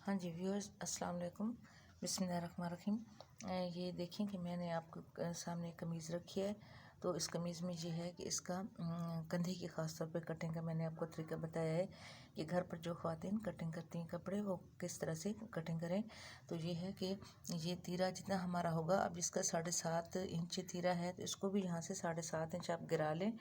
हाँ जी व्यूअर्स, अस्सलाम वालेकुम। बिस्मिल्लाहिर्रहमानिर्रहीम। ये देखें कि मैंने आपको सामने कमीज़ रखी है। तो इस कमीज़ में ये है कि इसका कंधे की ख़ास तौर पे कटिंग का मैंने आपको तरीका बताया है कि घर पर जो ख़वातीन कटिंग करती हैं कपड़े वो किस तरह से कटिंग करें। तो ये है कि ये तीरा जितना हमारा होगा, अब इसका 7.5 इंच तीरा है तो इसको भी यहाँ से 7.5 इंच आप गिरा लें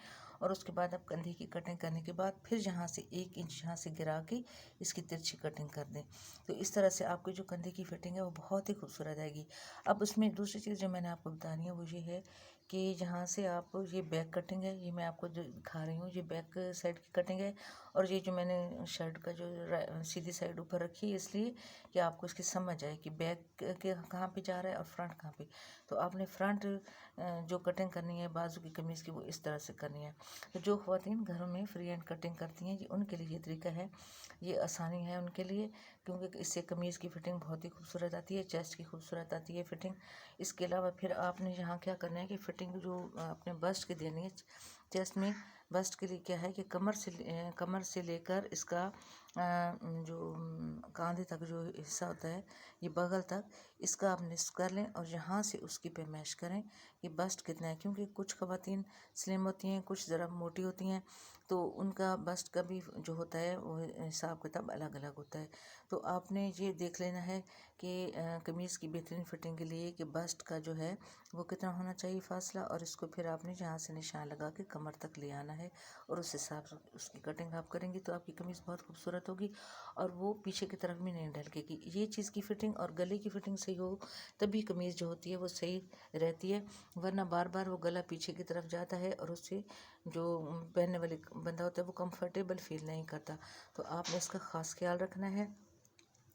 और उसके बाद आप कंधे की कटिंग करने के बाद फिर यहाँ से 1 इंच यहाँ से गिरा के इसकी तिरछी कटिंग कर दें। तो इस तरह से आपकी जो कंधे की फिटिंग है वो बहुत ही खूबसूरत आएगी। अब उसमें दूसरी चीज़ जो मैंने आपको बतानी है वो ये है कि जहाँ से आप ये बैक कटिंग है, ये मैं आपको जो दिखा रही हूँ ये बैक साइड की कटिंग है। और ये जो मैंने शर्ट का जो सीधी साइड ऊपर रखी है इसलिए कि आपको इसकी समझ आए कि बैक के कहाँ पे जा रहा है और फ्रंट कहाँ पे। तो आपने फ्रंट जो कटिंग करनी है बाजू की कमीज़ की वो इस तरह से करनी है। तो जो ख़वातीन घरों में फ्री हैंड कटिंग करती हैं ये उनके लिए ये तरीका है, ये आसानी है उनके लिए, क्योंकि इससे कमीज़ की फ़िटिंग बहुत ही खूबसूरत आती है, चेस्ट की खूबसूरत आती है फ़िटिंग। इसके अलावा फिर आपने यहाँ क्या करना है कि फ़िटिंग जो अपने बस्ट की देनी है चेस्ट में, बस्ट के लिए क्या है कि कमर से लेकर इसका जो कंधे तक जो हिस्सा होता है ये बगल तक, इसका आप निस्फ कर लें और यहाँ से उसकी पे मैश करें कि बस्ट कितना है। क्योंकि कुछ ख़वातीन स्लिम होती हैं, कुछ ज़रा मोटी होती हैं, तो उनका बस्ट का भी जो होता है वो हिसाब किताब अलग अलग होता है। तो आपने ये देख लेना है कि कमीज़ की बेहतरीन फिटिंग के लिए कि बस्ट का जो है वो कितना होना चाहिए फासला, और इसको फिर आपने जहाँ से निशान लगा के कमर तक ले आना है और उस हिसाब से उसकी कटिंग आप करेंगी तो आपकी कमीज़ बहुत खूबसूरत होगी और वो पीछे की तरफ भी नहीं ढलकेगी। ये चीज़ की फ़िटिंग और गले की फ़िटिंग सही हो तभी कमीज़ जो होती है वो सही रहती है, वरना बार बार वो गला पीछे की तरफ जाता है और उससे जो पहनने वाले बंदा होता है वो कंफर्टेबल फील नहीं करता। तो आपने इसका ख़ास ख्याल रखना है।